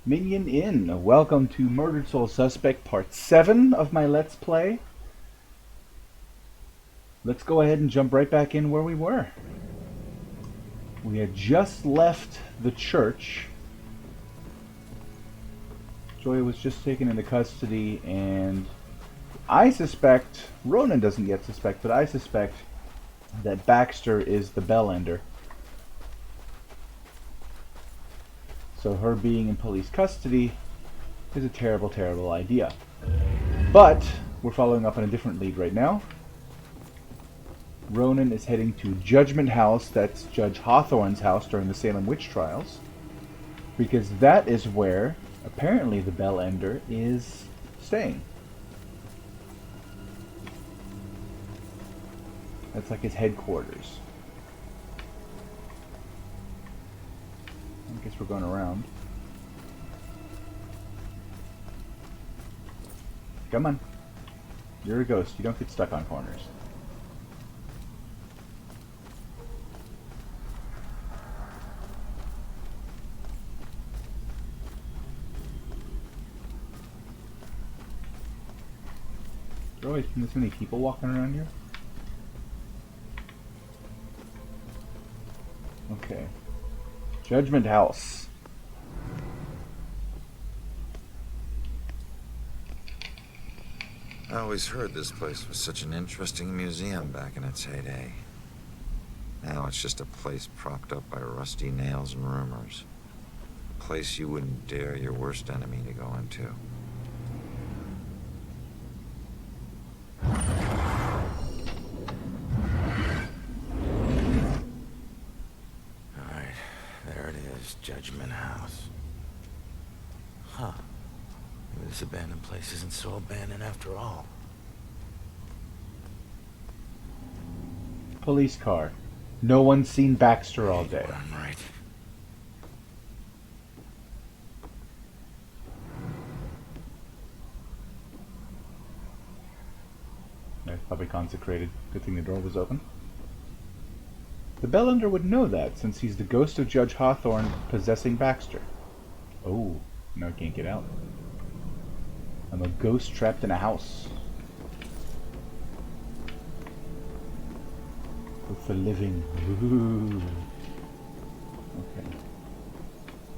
Minion in. Welcome to Murdered Soul Suspect Part 7 of my Let's Play. Let's go ahead and jump right back in where we were. We had just left the church. Joy was just taken into custody, and I suspect, Ronan doesn't yet suspect, but I suspect that Baxter is the bell ender. So her being in police custody is a terrible, terrible idea. But we're following up on a different lead right now. Ronan is heading to Judgment House, that's Judge Hawthorne's house during the Salem witch trials, because that is where apparently the bell ender is staying. That's like his headquarters. I guess we're going around. Come on. You're a ghost. You don't get stuck on corners. There always been this many people walking around here. Okay. Judgment House. I always heard this place was such an interesting museum back in its heyday. Now it's just a place propped up by rusty nails and rumors. A place you wouldn't dare your worst enemy to go into. Judgment House. Huh. Maybe this abandoned place isn't so abandoned after all. Police car. No one's seen Baxter all day. I'm right. It's probably consecrated. Good thing the door was open. The bellender would know that, since he's the ghost of Judge Hawthorne possessing Baxter. Oh, no, I can't get out. I'm a ghost trapped in a house. With the living. Ooh. Okay.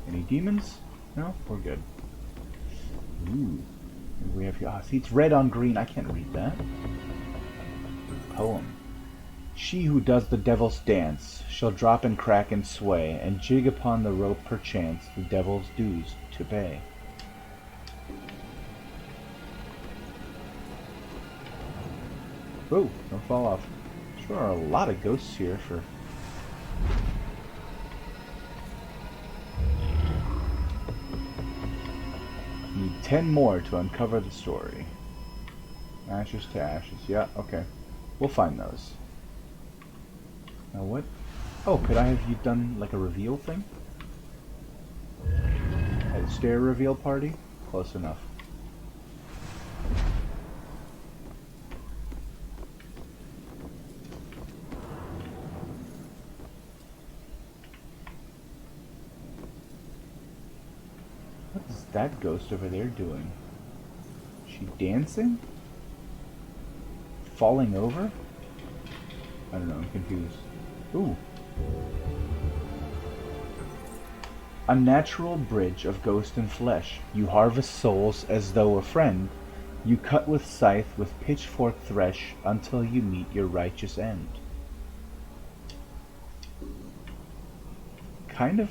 Any demons? No? We're good. Ooh. What do we have here? Ah, see, it's red on green. I can't read that. Poem. She who does the devil's dance shall drop and crack and sway, and jig upon the rope perchance the devil's dues to pay. Whoa, don't fall off. Sure are a lot of ghosts here for... Need 10 more to uncover the story. Ashes to ashes. Yeah, okay. We'll find those. Now what? Oh, could I have you done like a reveal thing? At a stair reveal party? Close enough. What is that ghost over there doing? Is she dancing? Falling over? I don't know, I'm confused. Ooh. Unnatural bridge of ghost and flesh. You harvest souls as though a friend. You cut with scythe, with pitchfork thresh, until you meet your righteous end. Kind of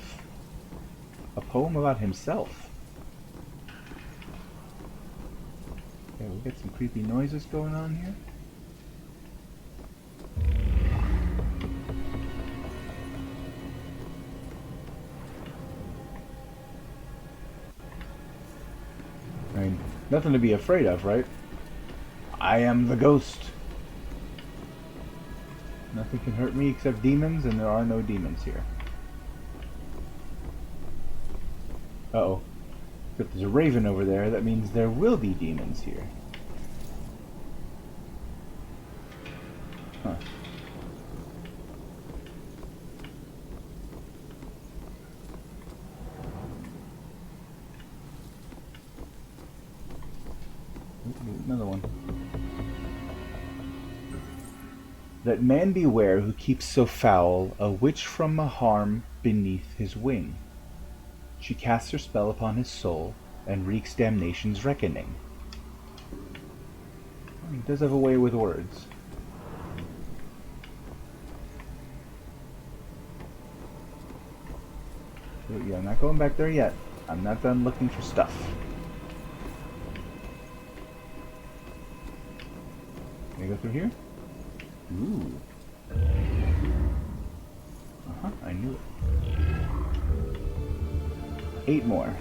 a poem about himself. Okay, we got some creepy noises going on here. I mean, nothing to be afraid of, right? I am the ghost. Nothing can hurt me except demons, and there are no demons here. Uh-oh. If there's a raven over there, that means there will be demons here. Let man beware who keeps so foul a witch from a harm beneath his wing. She casts her spell upon his soul and wreaks damnation's reckoning. He does have a way with words. So, yeah, I'm not going back there yet. I'm not done looking for stuff. Can I go through here? Ooh. Uh-huh, I knew it. 8 more.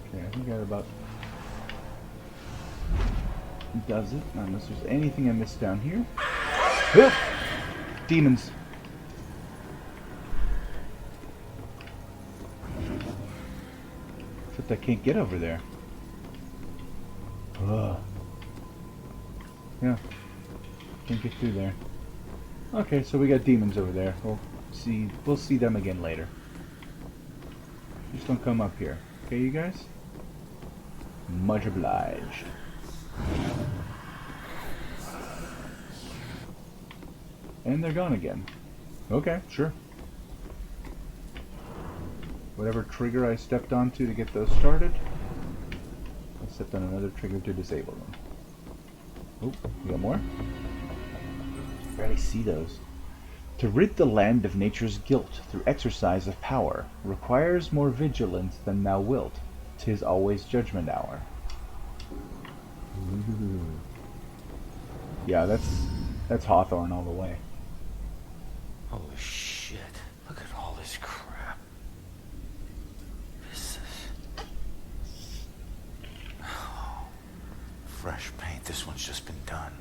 Okay, I think that about does it, unless there's anything I missed down here. Ah! Demons. Except I can't get over there. Ugh. Yeah. Can't get through there. Okay, so we got demons over there. We'll see them again later. Just don't come up here. Okay, you guys? Much obliged. And they're gone again. Okay, sure. Whatever trigger I stepped onto to get those started, I stepped on another trigger to disable them. Oh, you got more? Barely see those. To rid the land of nature's guilt through exercise of power requires more vigilance than thou wilt. 'Tis always judgment hour. Ooh. Yeah, that's Hawthorne all the way. Holy shit. Look at all this crap. This is... Oh. Fresh paint. This one's just been done.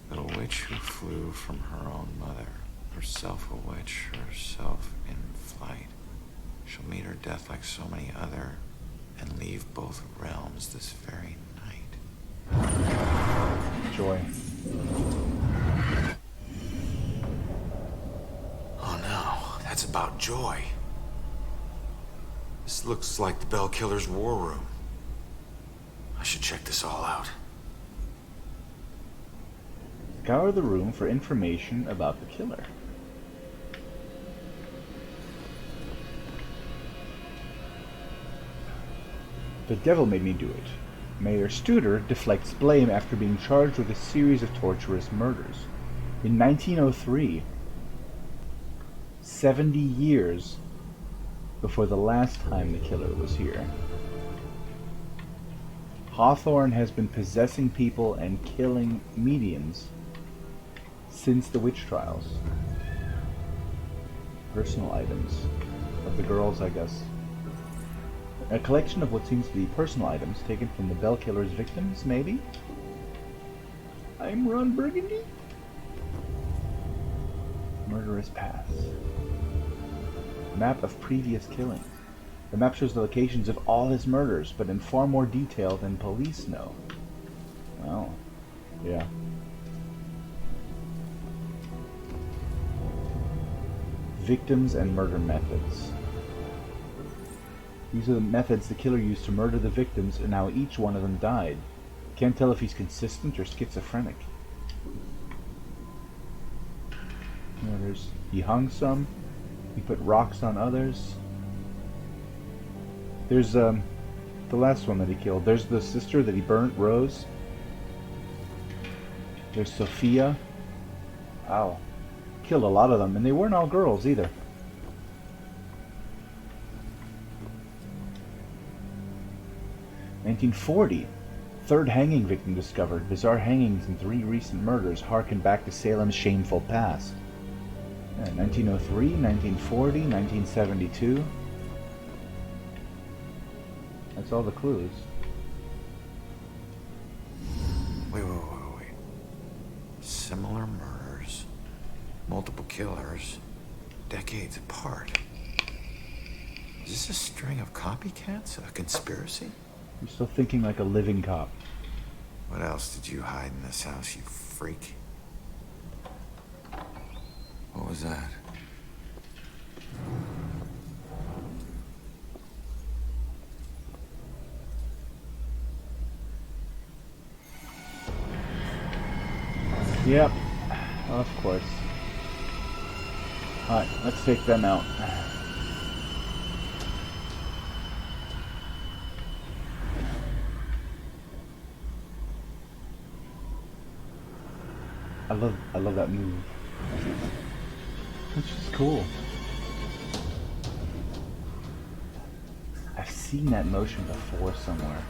But a witch who flew from her own mother, herself a witch, herself in flight, shall meet her death like so many other, and leave both realms this very night. Joy. Oh no, that's about Joy. This looks like the Bell Killer's war room. I should check this all out. Scour the room for information about the killer. The devil made me do it. Mayor Studer deflects blame after being charged with a series of torturous murders. In 1903, 70 years before the last time the killer was here. Hawthorne has been possessing people and killing mediums since the witch trials. Personal items of the girls, I guess. A collection of what seems to be personal items taken from the Bell Killer's victims, maybe? I'm Ron Burgundy? Murderous past. Map of previous killings. The map shows the locations of all his murders, but in far more detail than police know. Well, yeah. Victims and murder methods. These are the methods the killer used to murder the victims, and how each one of them died. Can't tell if he's consistent or schizophrenic. He hung some. He put rocks on others. There's the last one that he killed. There's the sister that he burnt, Rose. There's Sophia. Wow. Killed a lot of them, and they weren't all girls either. "1940. Third hanging victim discovered. Bizarre hangings and 3 recent murders harken back to Salem's shameful past." 1903, 1940, 1972. That's all the clues. Wait. Similar murders, multiple killers, decades apart. Is this a string of copycats? A conspiracy? You're still thinking like a living cop. What else did you hide in this house, you freak? What was that? Yep, of course. Alright, let's take them out. I love that move. It's just cool. I've seen that motion before somewhere.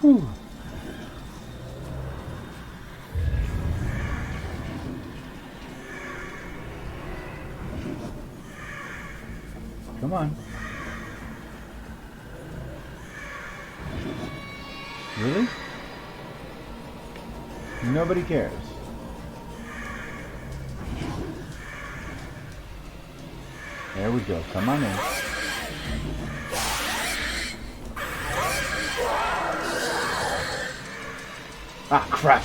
Whew. Come on. Really? Nobody cares. There we go. Come on in. Ah, crap.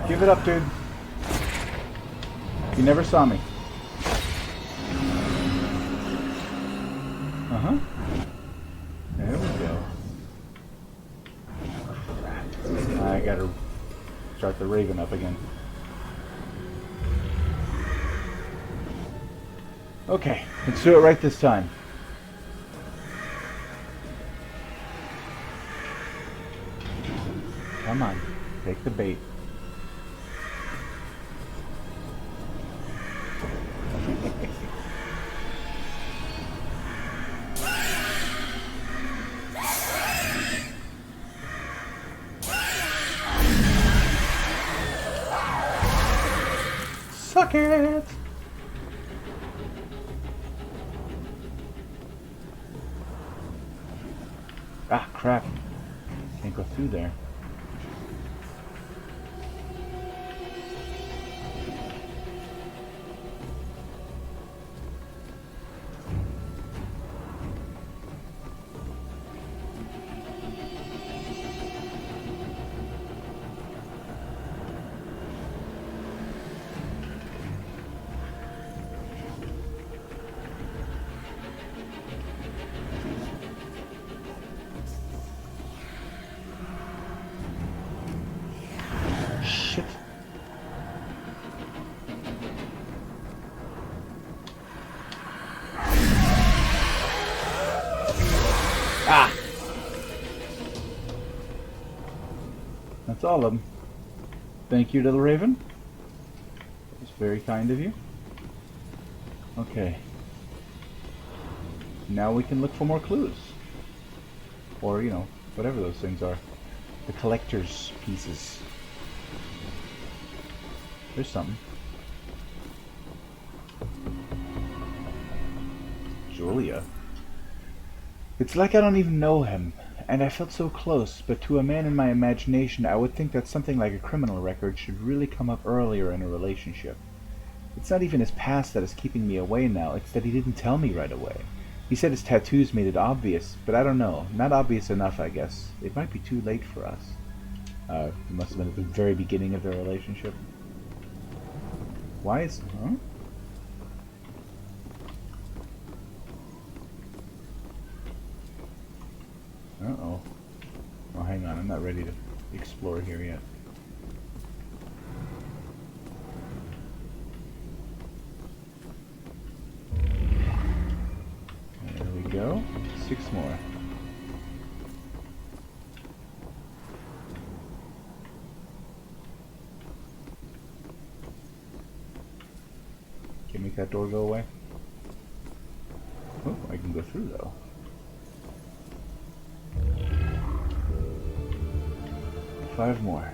Give it up, dude. You never saw me. Uh-huh. There we go. I gotta start the Raven up again. Okay, let's do it right this time. Come on, take the bait. Suck it! Ah, crap. Can't go through there. Shit. Ah! That's all of them. Thank you to the Raven. It's very kind of you. Okay. Now we can look for more clues. Or, you know, whatever those things are. The collector's pieces. There's something. Julia. It's like I don't even know him, and I felt so close, but to a man in my imagination I would think that something like a criminal record should really come up earlier in a relationship. It's not even his past that is keeping me away now, it's that he didn't tell me right away. He said his tattoos made it obvious, but I don't know. Not obvious enough, I guess. It might be too late for us. It must have been at the very beginning of their relationship. Why is... Huh? Uh-oh. Well, hang on. I'm not ready to explore here yet. There we go. 6 more. Can make that door go away? Oh, I can go through though. Five more.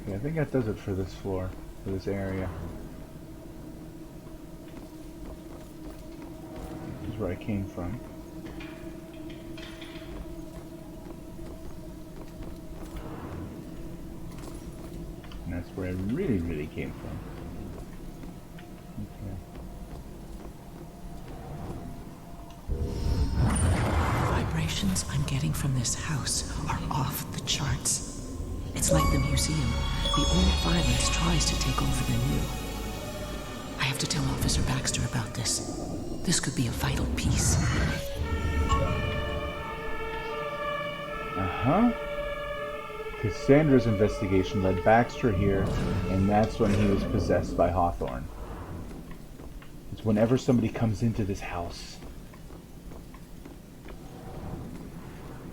Okay, I think that does it for this floor, for this area. This is where I came from. And that's where I really came from. The vibrations I'm getting from this house are off the charts. It's like the museum. The old violence tries to take over the new. I have to tell Officer Baxter about this. This could be a vital piece. Uh-huh. Cassandra's investigation led Baxter here, and that's when he was possessed by Hawthorne. It's whenever somebody comes into this house.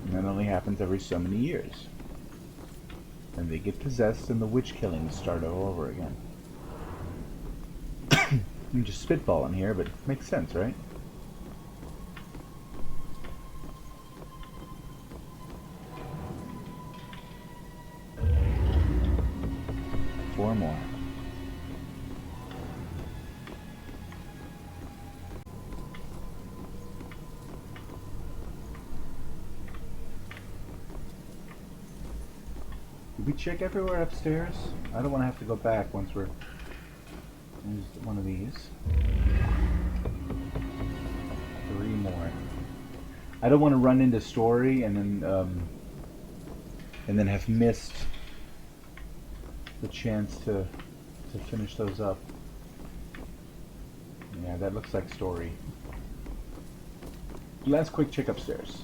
And that only happens every so many years. And they get possessed and the witch killings start all over again. I'm just spitballing here, but it makes sense, right? Four more. Did we check everywhere upstairs? I don't want to have to go back once we're... There's one of these. 3 more. I don't want to run into story and then have missed the chance to finish those up. Yeah, that looks like story. Last quick check upstairs.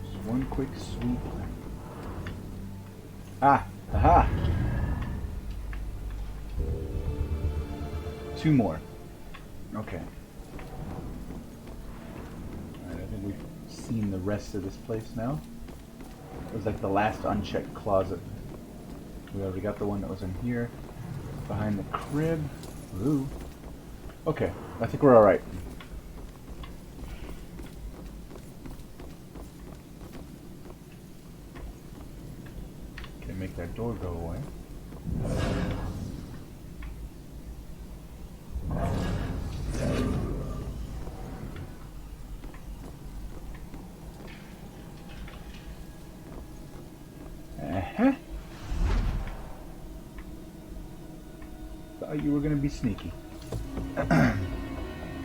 Just one quick sweep. Ah! Aha! 2 more. Okay. Alright, I think we've seen the rest of this place now. It was like the last unchecked closet. We already got the one that was in here. Behind the crib. Ooh. Okay, I think we're alright. Okay, make that door go away. Thought you were gonna be sneaky.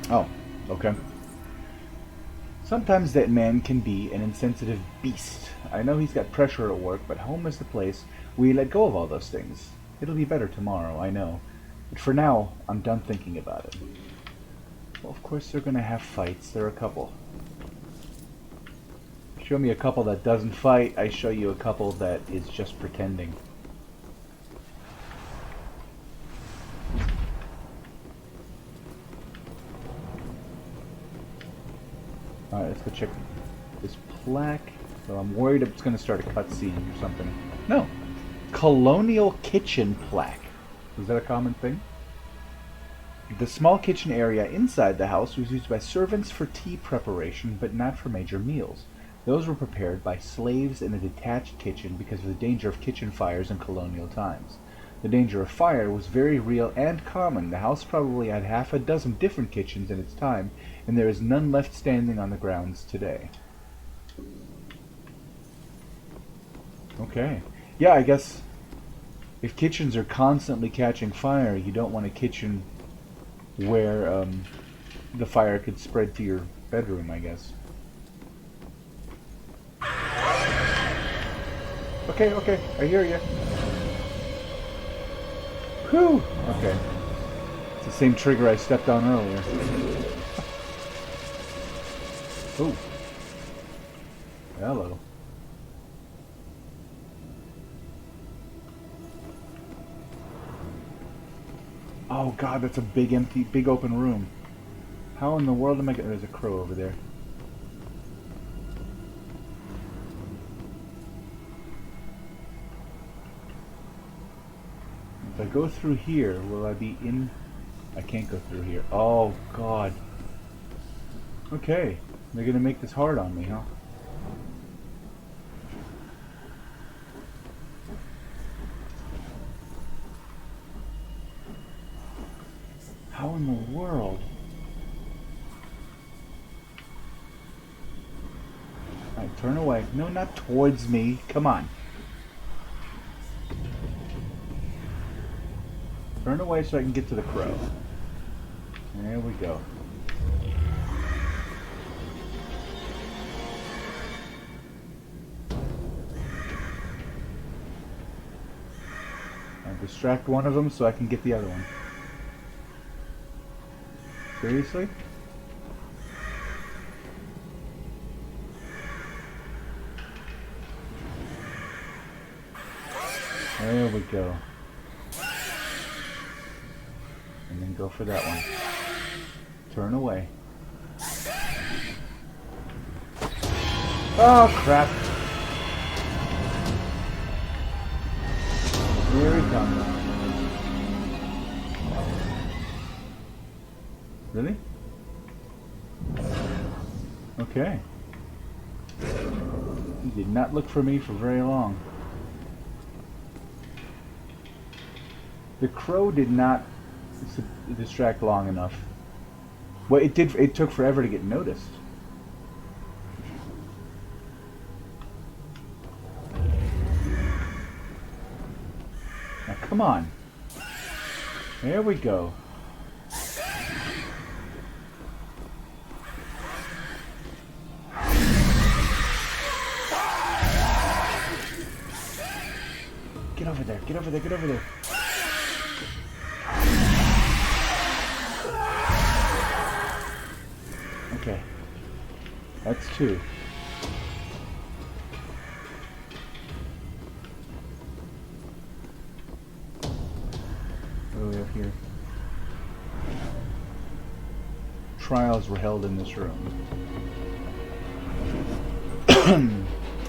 Oh, okay. Sometimes that man can be an insensitive beast. I know he's got pressure at work, but home is the place where you let go of all those things. It'll be better tomorrow, I know. But for now, I'm done thinking about it. Well, of course they're gonna have fights. There are a couple. Show me a couple that doesn't fight, I show you a couple that is just pretending. Alright, let's go check this plaque. So I'm worried it's going to start a cutscene or something. No! Colonial kitchen plaque. Is that a common thing? The small kitchen area inside the house was used by servants for tea preparation, but not for major meals. Those were prepared by slaves in a detached kitchen because of the danger of kitchen fires in colonial times. The danger of fire was very real and common. The house probably had half a dozen different kitchens in its time, and there is none left standing on the grounds today. Okay. Yeah, I guess if kitchens are constantly catching fire, you don't want a kitchen where the fire could spread to your bedroom, I guess. Okay, I hear you. Whew! Okay. It's the same trigger I stepped on earlier. Oh. Hello. Oh god, that's a big empty, big open room. How in the world am I getting... There's a crow over there. If I go through here, will I be in... I can't go through here. Oh god. Okay. They're gonna make this hard on me, huh? How in the world? Alright, turn away. No, not towards me. Come on. Turn away so I can get to the crow. There we go. I'll distract one of them so I can get the other one. Seriously? There we go. And then go for that one. Turn away. Oh crap! Here he comes. Really? Okay. He did not look for me for very long. The crow did not distract long enough. Well, it did. It took forever to get noticed. Now, come on. There we go. Get over there, get over there, get over there. Okay. That's two. What do we have here? Trials were held in this room.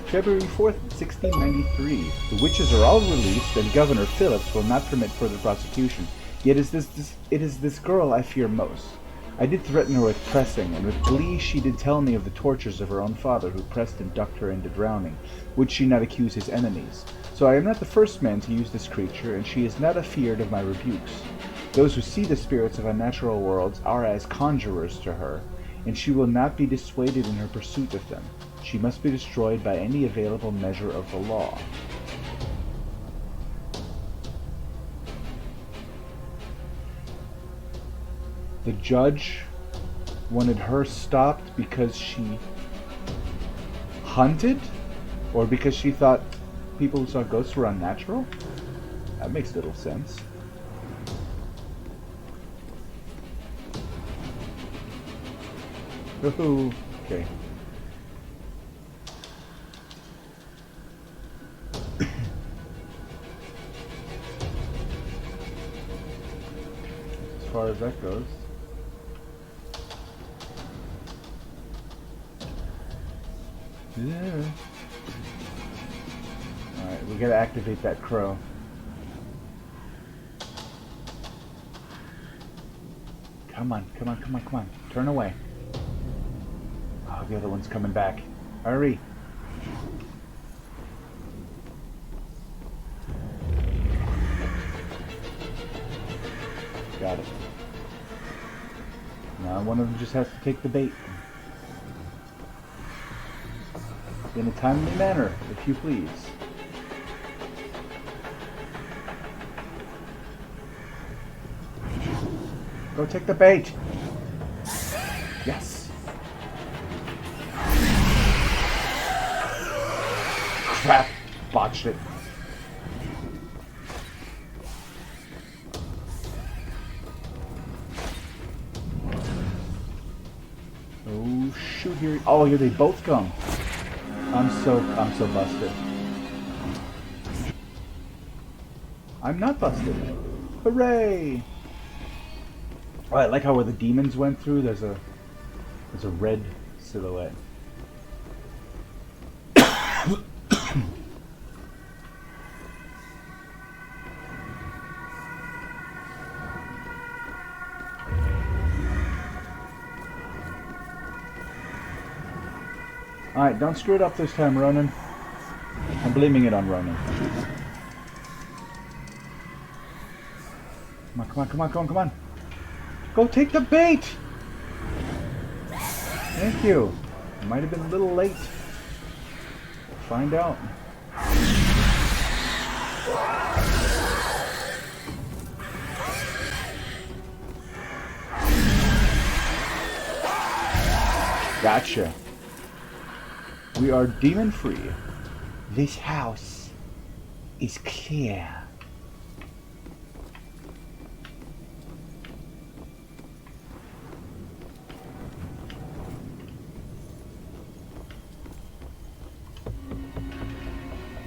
February 4th, 1693. The witches are all released, and Governor Phillips will not permit further prosecution. Yet it is this girl I fear most. I did threaten her with pressing, and with glee she did tell me of the tortures of her own father, who pressed and ducked her into drowning. Would she not accuse his enemies? So I am not the first man to use this creature, and she is not afeard of my rebukes. Those who see the spirits of unnatural worlds are as conjurers to her, and she will not be dissuaded in her pursuit of them. She must be destroyed by any available measure of the law. The judge wanted her stopped because she hunted? Or because she thought people who saw ghosts were unnatural? That makes little sense. Ooh, okay. As far as that goes. Yeah. Alright, we gotta activate that crow. Come on, come on, come on, come on. Turn away. Oh, the other one's coming back. Hurry. Got it. Now one of them just has to take the bait. In a timely manner, if you please. Go take the bait! Yes! Crap! Botched it. shoot here. Oh, here they both come. I'm so busted. I'm not busted. Hooray! Oh, I like how where the demons went through, there's a red silhouette. Alright, don't screw it up this time, Ronan. I'm blaming it on Ronan. Come on. Go take the bait! Thank you. I might have been a little late. Find out. Gotcha. We are demon free. This house is clear.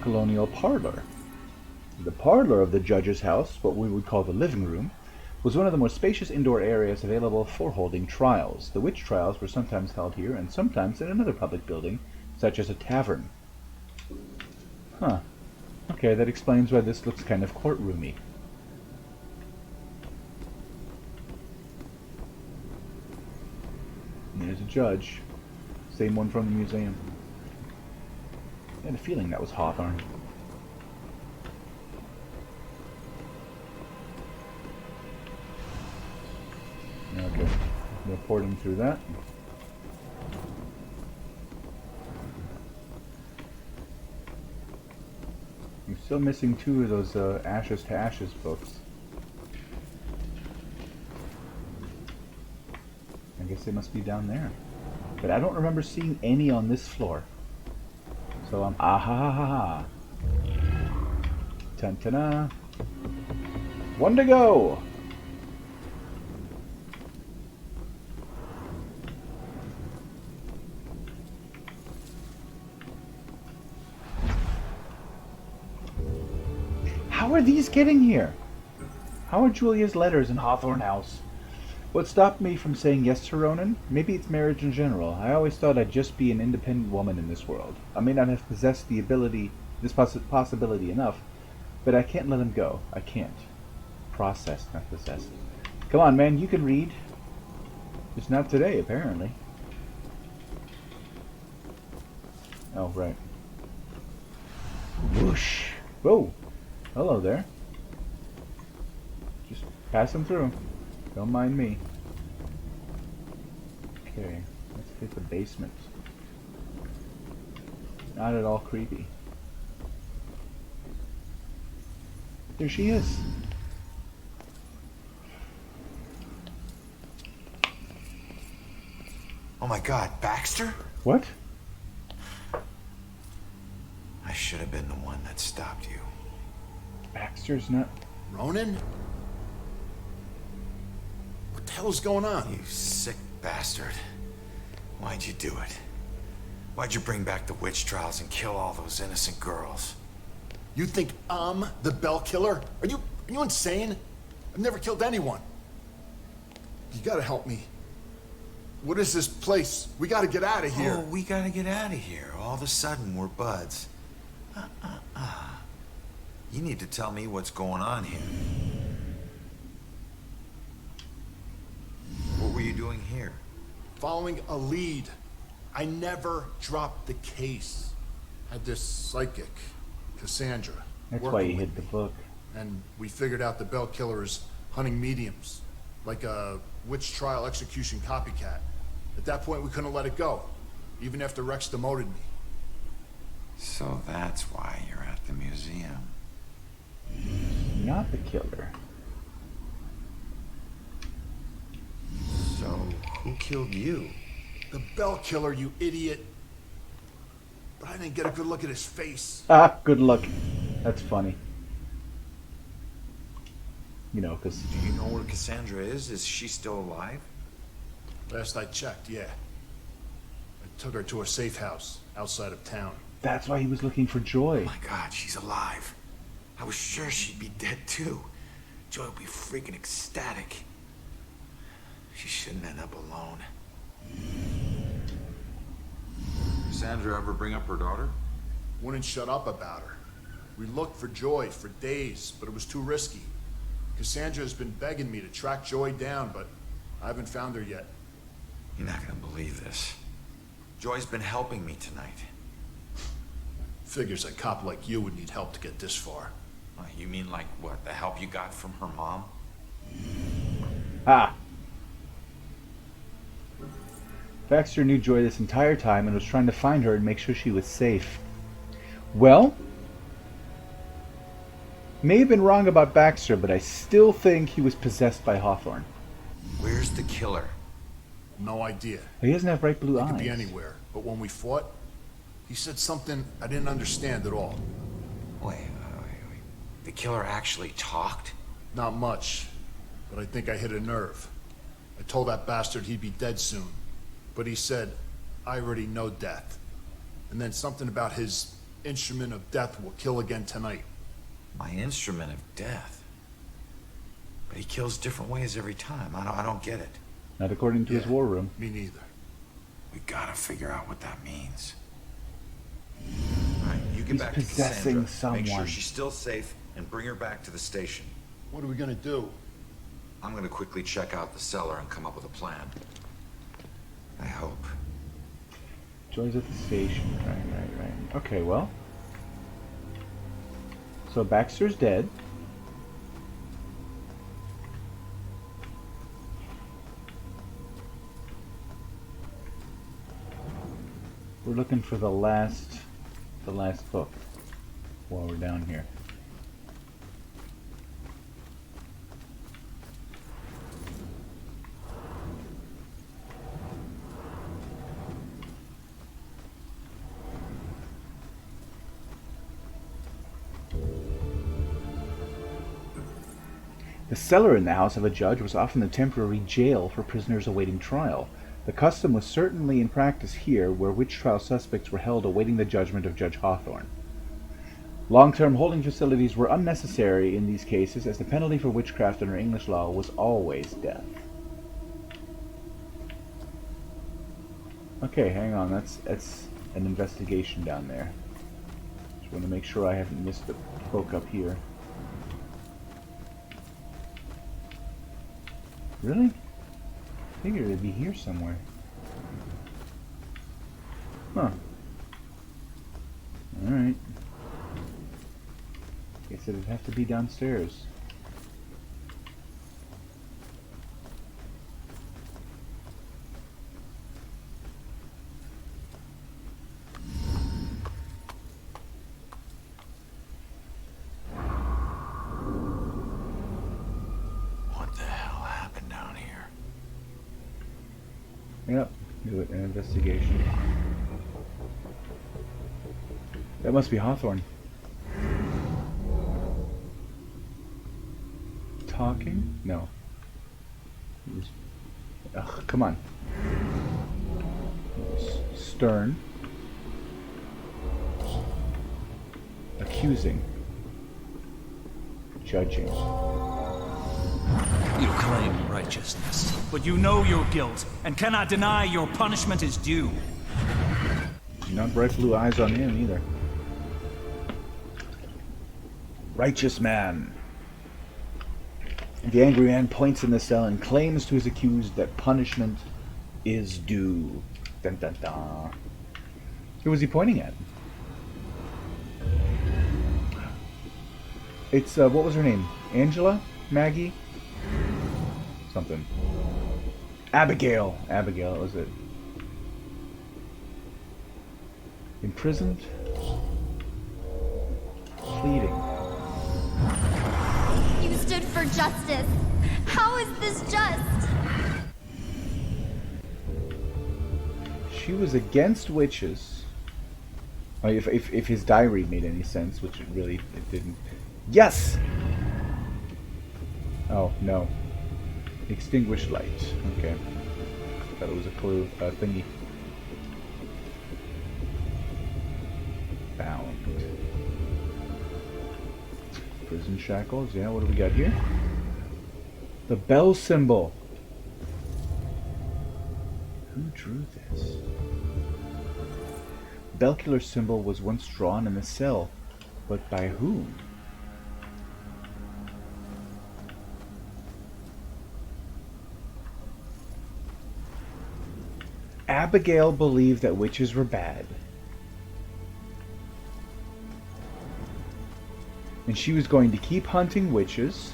Colonial parlor. The parlor of the judge's house, what we would call the living room, was one of the most spacious indoor areas available for holding trials. The witch trials were sometimes held here and sometimes in another public building, such as a tavern. Huh. Okay, that explains why this looks kind of courtroomy. And there's a judge. Same one from the museum. I had a feeling that was Hawthorne. Okay, reporting through that. I'm still missing 2 of those Ashes to Ashes books. I guess they must be down there. But I don't remember seeing any on this floor. So I'm ah-ha-ha-ha-ha. Tan-ta-na. 1 to go! How are these getting here? How are Julia's letters in Hawthorne House? What stopped me from saying yes to Ronan? Maybe it's marriage in general. I always thought I'd just be an independent woman in this world. I may not have possessed the ability, this possibility enough, but I can't let him go. I can't. Process, not possessed. Come on, man, you can read. Just not today, apparently. Oh, right. Whoosh. Whoa. Hello there. Just passing through. Don't mind me. Okay, let's hit the basement. Not at all creepy. There she is. Oh my God, Baxter? What? I should have been the one that stopped you. Baxter's not... Ronan? What the hell's going on? You sick bastard. Why'd you do it? Why'd you bring back the witch trials and kill all those innocent girls? You think I'm the Bell Killer? Are you insane? I've never killed anyone. You gotta help me. What is this place? We gotta get out of here. Oh, we gotta get out of here. All of a sudden, we're buds. You need to tell me what's going on here. What were you doing here? Following a lead. I never dropped the case. Had this psychic, Cassandra. That's why working you with hid the me. book. And we figured out the Bell Killer is hunting mediums. Like a witch trial execution copycat. At that point, we couldn't let it go. Even after Rex demoted me. So that's why you're at the museum. Not the killer. So, who killed you? The Bell Killer, you idiot. But I didn't get a good look at his face. Ah, good luck. That's funny. You know, because... Do you know where Cassandra is? Is she still alive? Last I checked, yeah. Took her to a safe house outside of town. That's why he was looking for Joy. Oh my God, she's alive. I was sure she'd be dead too. Joy would be freaking ecstatic. She shouldn't end up alone. Cassandra ever bring up her daughter? Wouldn't shut up about her. We looked for Joy for days, but it was too risky. Cassandra's been begging me to track Joy down, but I haven't found her yet. You're not gonna believe this. Joy's been helping me tonight. Figures a cop like you would need help to get this far. You mean like what? The help you got from her mom? Ah! Baxter knew Joy this entire time and was trying to find her and make sure she was safe. Well, may have been wrong about Baxter, but I still think he was possessed by Hawthorne. Where's the killer? No idea. He doesn't have bright blue He eyes. could be anywhere, but when we fought, he said something I didn't understand at all. Wait. The killer actually talked? Not much, but I think I hit a nerve. I told that bastard he'd be dead soon, but he said, I already know death. And then something about his instrument of death will kill again tonight. My instrument of death? But he kills different ways every time. I don't get it. Not according to his war room. Me neither. We gotta figure out what that means. Alright, you get He's back to possessing Cassandra. Make sure someone. she's still safe and bring her back to the station. What are we gonna do? I'm gonna quickly check out the cellar and come up with a plan. I hope. Joy's at the station. Right. Okay, well. So Baxter's dead. We're looking for the last book while we're down here. The cellar in the house of a judge was often the temporary jail for prisoners awaiting trial. The custom was certainly in practice here, where witch trial suspects were held awaiting the judgment of Judge Hawthorne. Long-term holding facilities were unnecessary in these cases, as the penalty for witchcraft under English law was always death. Okay, hang on. That's an investigation down there. Just want to make sure I haven't missed the book up here. Really? I figured it'd be here somewhere. Huh. Alright. Guess it'd have to be downstairs. What the hell happened down here? Yep, do it. An investigation. That must be Hawthorne. Talking? No. He was... Ugh, come on. Stern. Accusing. Judging. You claim righteousness, but you know your guilt and cannot deny your punishment is due. Not bright blue eyes on him either. Righteous man. The angry man points in the cell and claims to his accused that punishment is due. Dun dun dun. Who was he pointing at? It's, what was her name? Angela? Maggie? Something. Abigail. Abigail, that was it. Imprisoned? Pleading. You stood for justice. How is this just? She was against witches. If his diary made any sense, which it didn't. Yes! Oh, no. Extinguished light. Okay. Thought it was a clue. Thingy. Prison shackles. Yeah, what do we got here? The bell symbol. Who drew this? Bell killer symbol was once drawn in the cell, but by whom? Abigail believed that witches were bad. And she was going to keep hunting witches.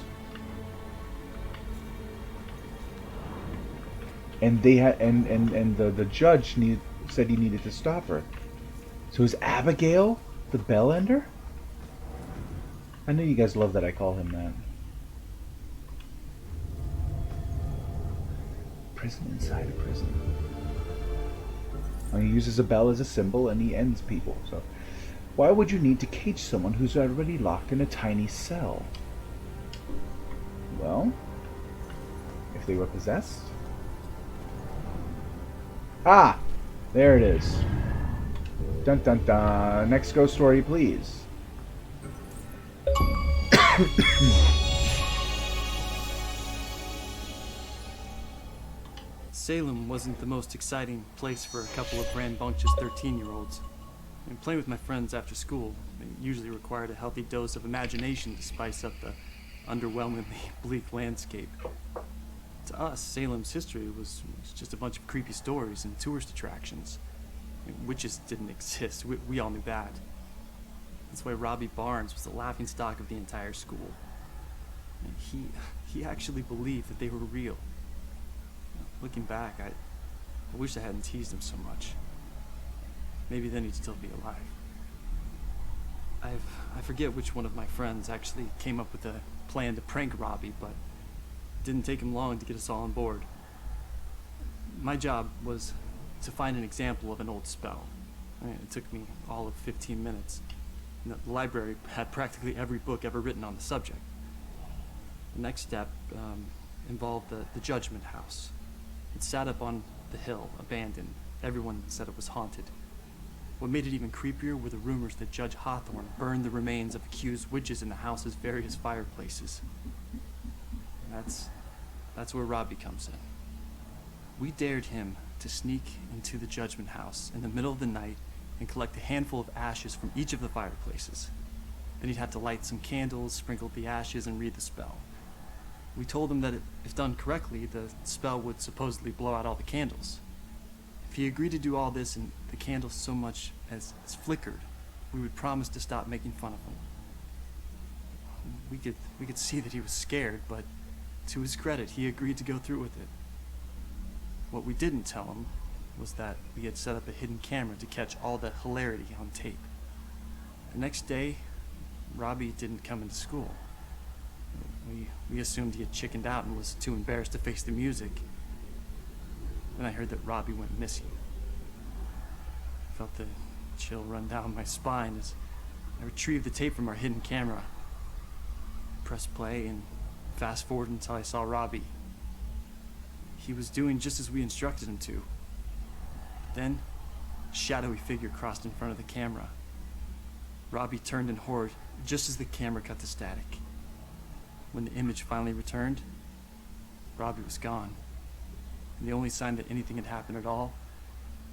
And they had and the judge said he needed to stop her. So is Abigail the bell ender? I know you guys love that I call him that. Prison inside a prison. He uses a bell as a symbol and he ends people. So why would you need to cage someone who's already locked in a tiny cell? Well, if they were possessed. Ah! There it is. Dun dun dun. Next ghost story, please. Salem wasn't the most exciting place for a couple of rambunctious 13-year-olds. And playing with my friends after school, they usually required a healthy dose of imagination to spice up the underwhelmingly bleak landscape. To us, Salem's history was just a bunch of creepy stories and tourist attractions. Witches didn't exist, we all knew that. That's why Robbie Barnes was the laughingstock of the entire school. And he actually believed that they were real. Looking back, I wish I hadn't teased him so much. Maybe then he'd still be alive. I forget which one of my friends actually came up with a plan to prank Robbie, but it didn't take him long to get us all on board. My job was to find an example of an old spell. It took me all of 15 minutes. The library had practically every book ever written on the subject. The next step involved the Judgment House. It sat up on the hill, abandoned. Everyone said it was haunted. What made it even creepier were the rumors that Judge Hawthorne burned the remains of accused witches in the house's various fireplaces. That's where Robbie comes in. We dared him to sneak into the Judgment House in the middle of the night and collect a handful of ashes from each of the fireplaces. Then he'd have to light some candles, sprinkle the ashes, and read the spell. We told him that if done correctly, the spell would supposedly blow out all the candles. If he agreed to do all this and the candles so much as flickered, we would promise to stop making fun of him. We could see that he was scared, but to his credit, he agreed to go through with it. What we didn't tell him was that we had set up a hidden camera to catch all the hilarity on tape. The next day, Robbie didn't come into school. We assumed he had chickened out and was too embarrassed to face the music. Then I heard that Robbie went missing. I felt the chill run down my spine as I retrieved the tape from our hidden camera. Pressed play and fast forward until I saw Robbie. He was doing just as we instructed him to. Then, a shadowy figure crossed in front of the camera. Robbie turned in horror just as the camera cut to static. When the image finally returned, Robbie was gone. And the only sign that anything had happened at all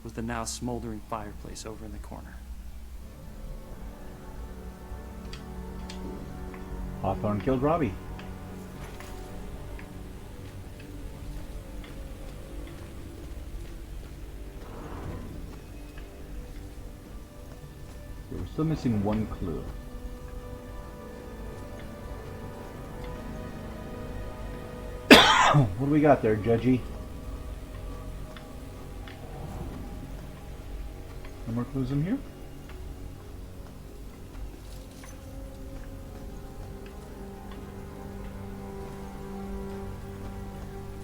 was the now smoldering fireplace over in the corner. Hawthorne killed Robbie. We're still missing one clue. What do we got there, Judgy? No more clues in here?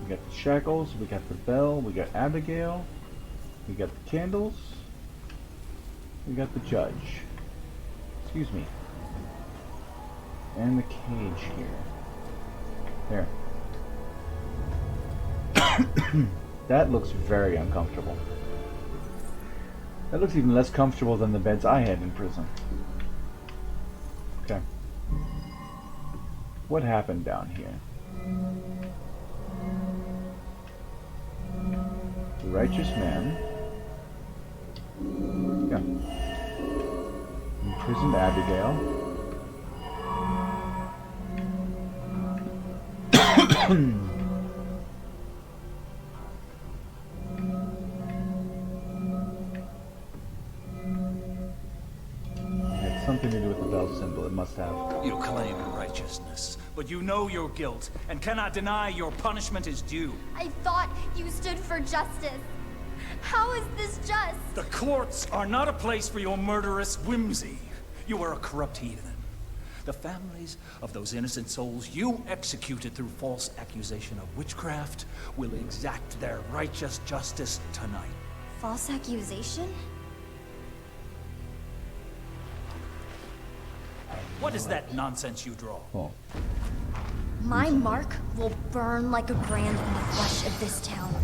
We got the shackles, we got the bell, we got Abigail, we got the candles, we got the judge. Excuse me. And the cage here. There. That looks very uncomfortable. That looks even less comfortable than the beds I had in prison. Okay. What happened down here? The righteous man. Yeah. Imprisoned Abigail. Had something to do with the bell symbol. It must have. You claim righteousness, but you know your guilt and cannot deny your punishment is due. I thought you stood for justice. How is this just? The courts are not a place for your murderous whimsy. You are a corrupt heathen. The families of those innocent souls you executed through false accusation of witchcraft will exact their righteous justice tonight. False accusation? What is that nonsense you draw? Oh. My mark will burn like a brand in the flesh of this town.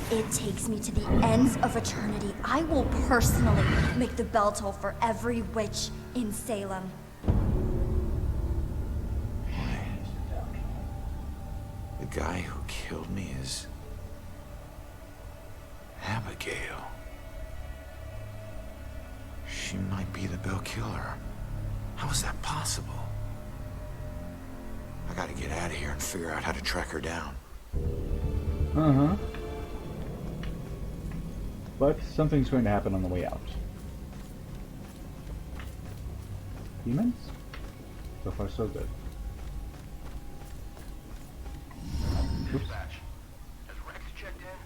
If it takes me to the ends of eternity, I will personally make the bell toll for every witch in Salem. The guy who killed me is Abigail. She might be the bell killer. How is that possible? I gotta get out of here and figure out how to track her down. Uh-huh. But something's going to happen on the way out. Demons? So far, so good. Oops. Dispatch. Has Rex checked in?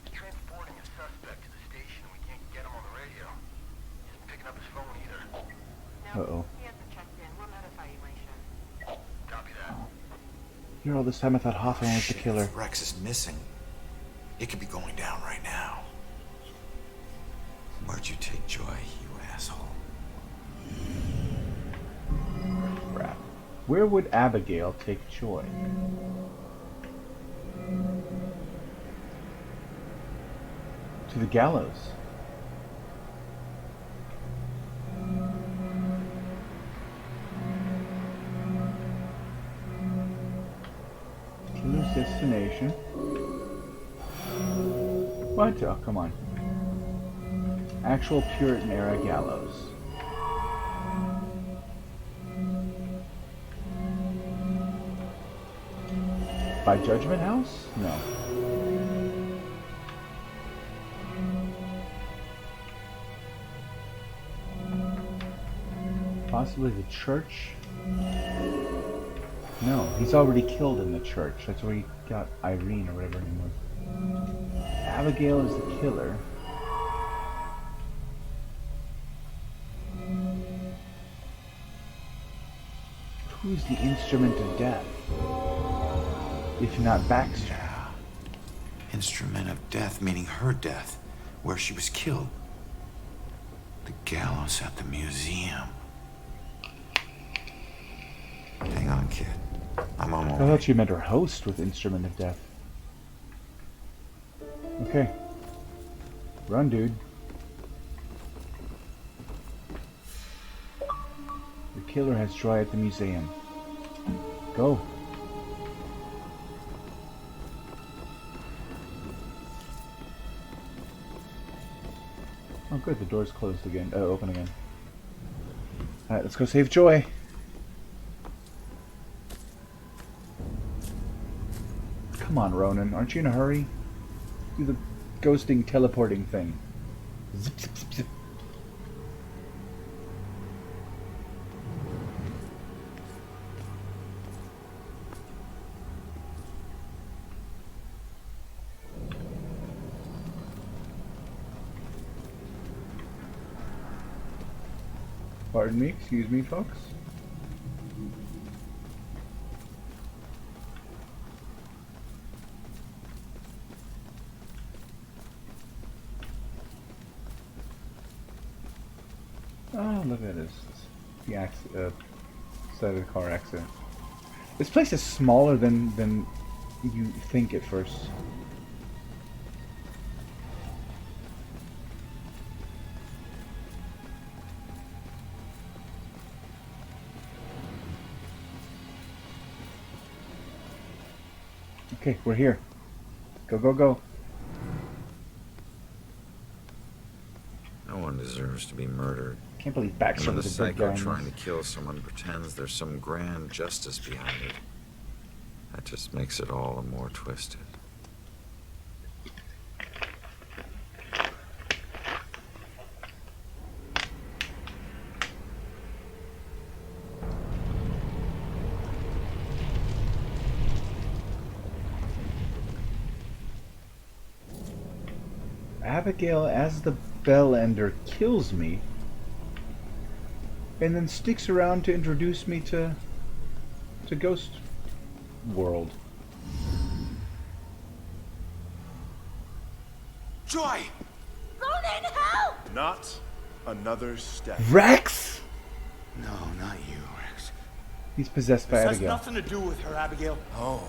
He's transporting a suspect to the station. We can't get him on the radio. He isn't picking up his phone either. Uh-oh. He hasn't checked in. We'll notify you later. Copy that. Here, all this time I thought Hawthorne was the Shit, killer. if Rex is missing. It could be going down right now. Where'd you take Joy, you asshole? Crap. Where would Abigail take Joy? To the gallows. Killer's destination. What? Oh, come on. Actual Puritan era gallows. By Judgment House? No. Possibly the church? No, he's already killed in the church. That's where he got Irene or whatever her name was. Abigail is the killer. Who's the instrument of death? If not Baxter. Yeah. Instrument of death, meaning her death, where she was killed. The gallows at the museum. Hang on, kid. I'm on my I way. thought you meant her host with instrument of death. Okay. Run, dude. The killer has Joy at the museum. Go. Oh good, the door's closed again. Oh, open again. Alright, let's go save Joy. Come on, Ronan. Aren't you in a hurry? Do the ghosting teleporting thing. Zip, zip, zip, zip. Pardon me, excuse me, folks. Oh, look at this. The side of the car accident. This place is smaller than you think at first. Okay, we're here. Go, go, go. No one deserves to be murdered. Can't believe And Baxter when the was a good psycho guy in trying this. to kill someone pretends there's some grand justice behind it, that just makes it all the more twisted. Abigail, as the Bellender, kills me, and then sticks around to introduce me to Ghost World. Joy! Ronan, help! Not another step. Rex! No, not you, Rex. He's possessed by This has Abigail. nothing to do with her, Abigail. Oh,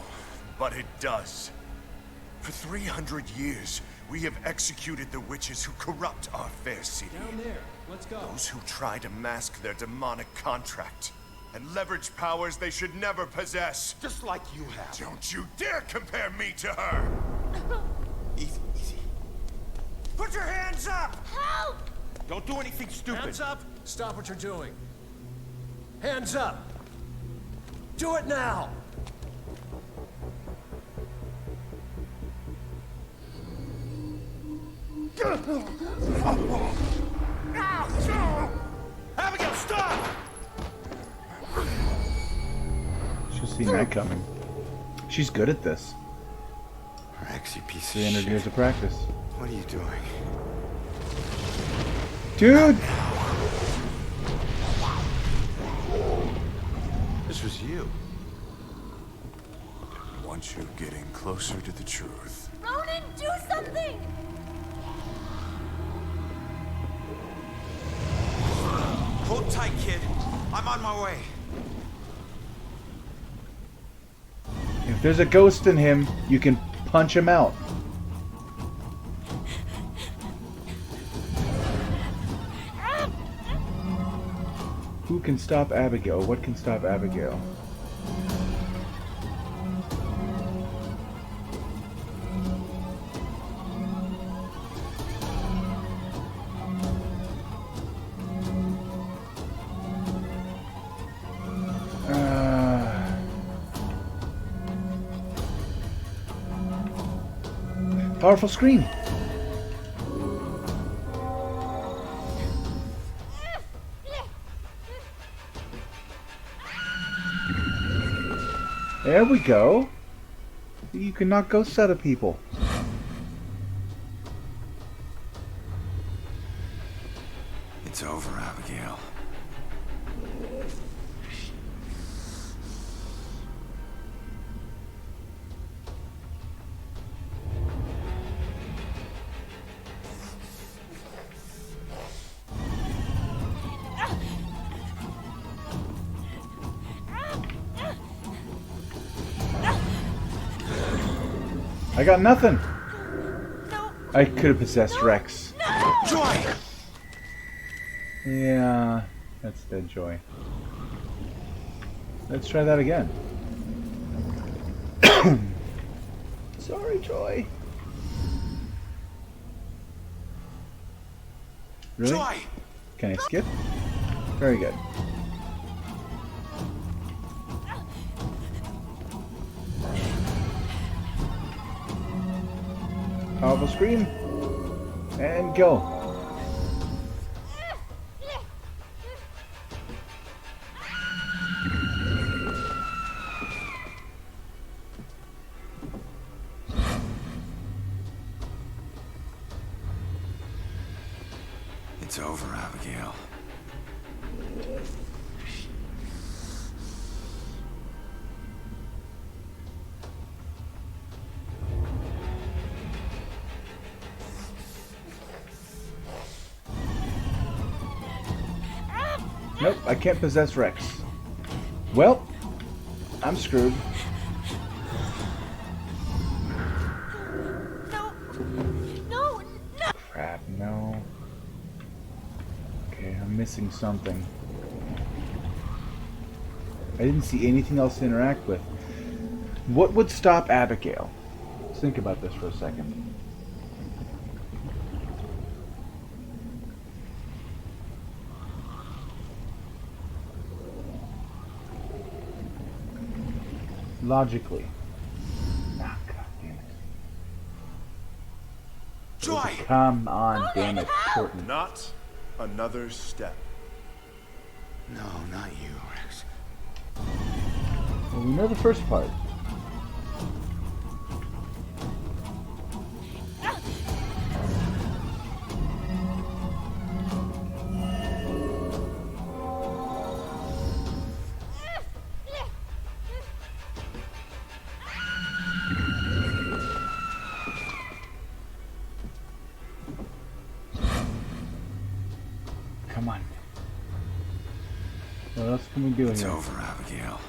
but it does. For 300 years, we have executed the witches who corrupt our fair city. Down there. Let's go. Those who try to mask their demonic contract and leverage powers they should never possess. Just like you have. Don't you dare compare me to her! Easy, easy. Put your hands up! Help! Don't do anything stupid. Hands up! Stop what you're doing. Hands up! Do it now! Abigail, stop! She's seen that coming. She's good at this. Rex, you piece of 300 shit. years of practice. What are you doing? Dude! This was you. Want you getting closer to the truth. Ronan, do something! Hold tight, kid. I'm on my way. If there's a ghost in him, you can punch him out. Who can stop Abigail? What can stop Abigail? Powerful scream. There we go. You can knock ghosts out of people. It's over, Abigail. I got nothing. No. I could have possessed Rex. Joy! Yeah, that's dead Joy. Let's try that again. Sorry, Joy. Really? Joy! Can I skip? Very good. Powerful scream. And go. It's over, Abigail. Nope, I can't possess Rex. Well, I'm screwed. No. No. No. Crap, no. Okay, I'm missing something. I didn't see anything else to interact with. What would stop Abigail? Let's think about this for a second. Logically. Ah, God damn it. Joy! Come on, damn it, Shorten. Not another step. No, not you, Rex. Well, we know the first part. Come on. What else can we do It's here? over, Abigail.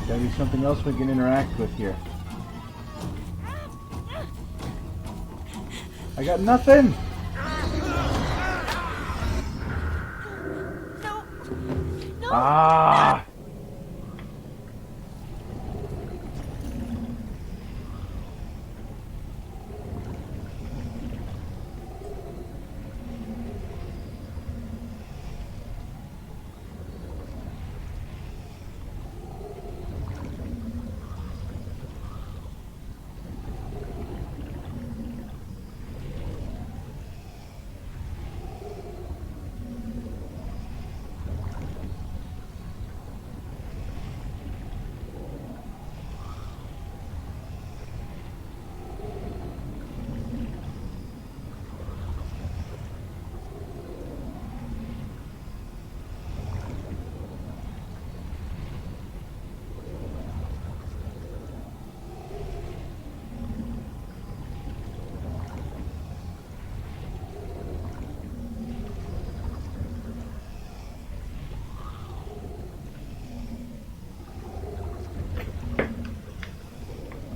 Gotta be something else we can interact with here. I got nothing! No. No. Ah!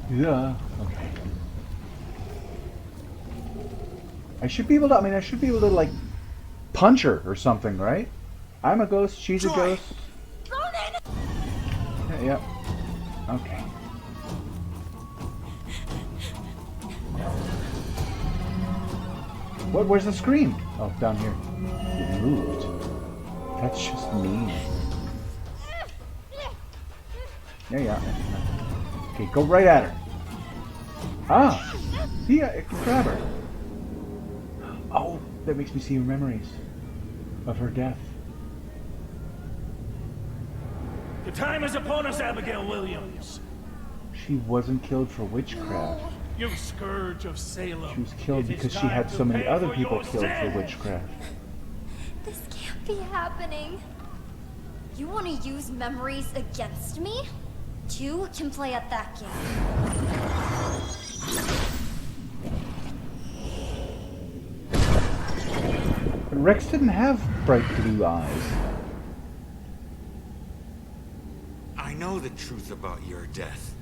Yeah. Okay. I should be able to, I should be able to, like, punch her or something, right? I'm a ghost, she's a ghost. Ronan! Yeah. Okay. What? Where's the screen? Oh, down here. It moved. That's just mean. Yeah. Okay, go right at her. Ah! Yeah, I can grab her. Oh, that makes me see her memories of her death. The time is upon us, Abigail Williams. She wasn't killed for witchcraft. You scourge of Salem. She was killed It is because she time had to so many pay other for people your killed for sins. witchcraft. This can't be happening. You want to use memories against me? Two can play at that game. But Rex didn't have bright blue eyes. I know the truth about your death,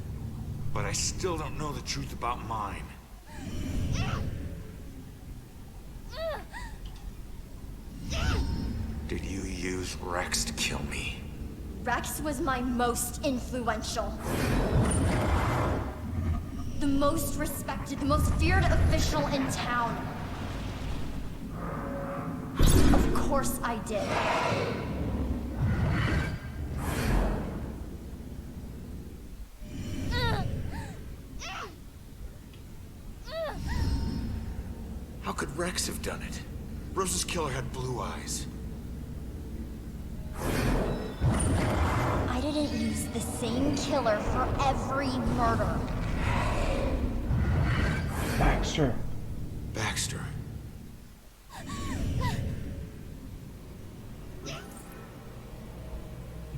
but I still don't know the truth about mine. Did you use Rex to kill me? Rex was my most influential. The most respected, the most feared official in town. Of course I did. How could Rex have done it? Rose's killer had blue eyes. I didn't use the same killer for every murder. Baxter. Baxter.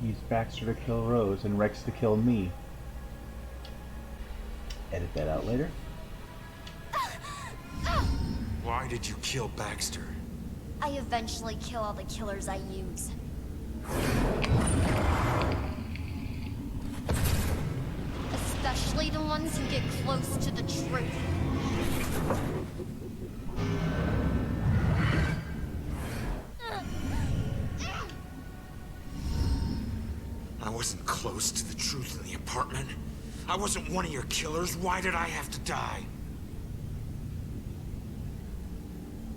He used Baxter to kill Rose and Rex to kill me. Edit that out later. Why did you kill Baxter? I eventually kill all the killers I use. Especially the ones who get close to the truth. I wasn't close to the truth in the apartment. I wasn't one of your killers. Why did I have to die?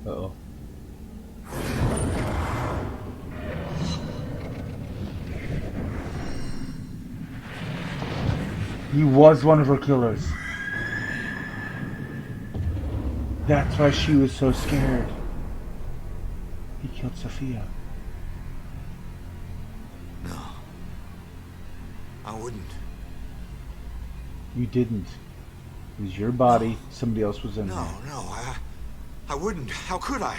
Uh-oh. He was one of her killers. That's why she was so scared. He killed Sophia. No. I wouldn't. You didn't. It was your body. Somebody else was in there. No, I wouldn't. How could I?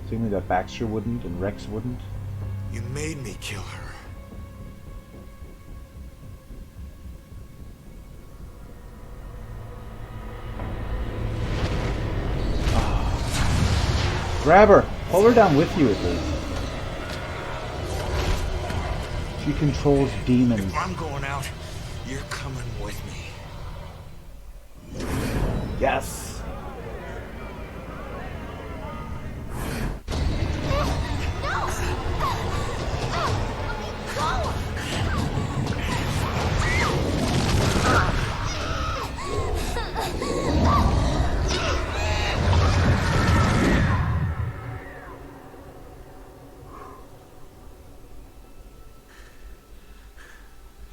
Same way that Baxter wouldn't and Rex wouldn't. You made me kill her. Grab her! Pull her down with you at least. She controls demons. If I'm going out, you're coming with me. Yes!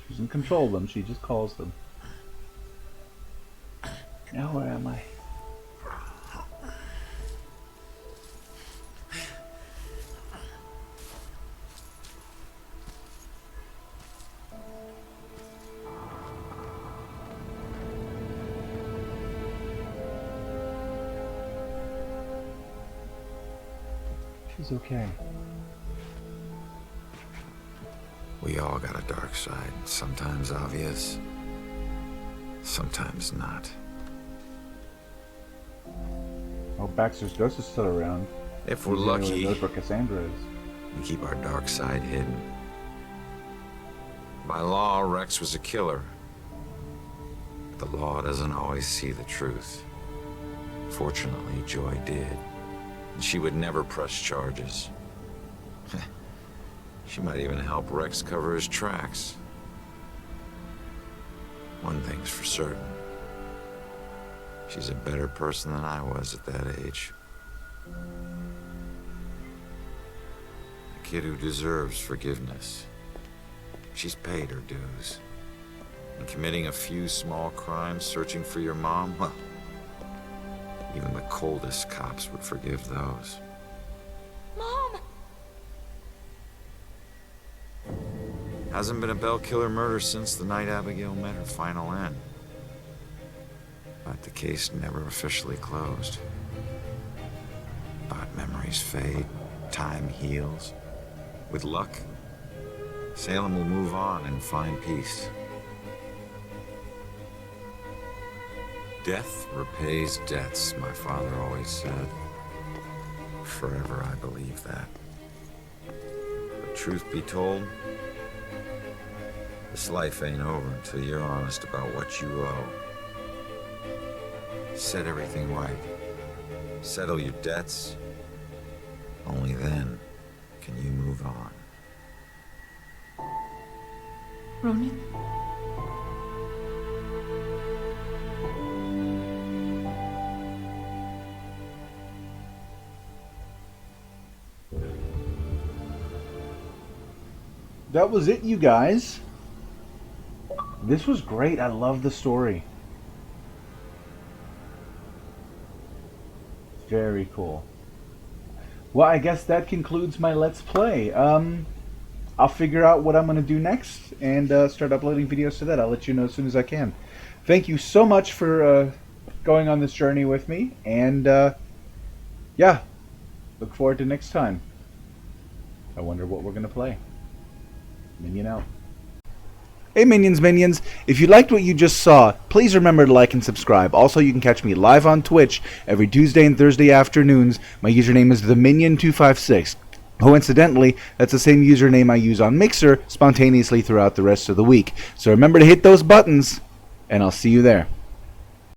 She doesn't control them, she just calls them. Now where am I? She's okay. We all got a dark side, sometimes obvious, sometimes not. Oh, Baxter's ghost is still around. If we're He's the only one lucky, who knows where Cassandra is. we keep our dark side hidden. By law, Rex was a killer. But the law doesn't always see the truth. Fortunately, Joy did. And she would never press charges. She might even help Rex cover his tracks. One thing's for certain. She's a better person than I was at that age. A kid who deserves forgiveness. She's paid her dues. And committing a few small crimes, searching for your mom, well, even the coldest cops would forgive those. Mom! Hasn't been a Bell killer murder since the night Abigail met her final end. But the case never officially closed. But memories fade, time heals. With luck, Salem will move on and find peace. Death repays debts, my father always said. Forever I believe that. But truth be told, this life ain't over until you're honest about what you owe. Set everything right. Settle your debts. Only then can you move on. Ronan? That was it, you guys. This was great. I love the story. Very cool. Well, I guess that concludes my Let's Play. I'll figure out what I'm going to do next and start uploading videos to that. I'll let you know as soon as I can. Thank you so much for going on this journey with me. And, yeah, look forward to next time. I wonder what we're going to play. Minion out. Hey minions, if you liked what you just saw, please remember to like and subscribe. Also, you can catch me live on Twitch every Tuesday and Thursday afternoons. My username is TheMinion256. Coincidentally, that's the same username I use on Mixer spontaneously throughout the rest of the week. So remember to hit those buttons, and I'll see you there.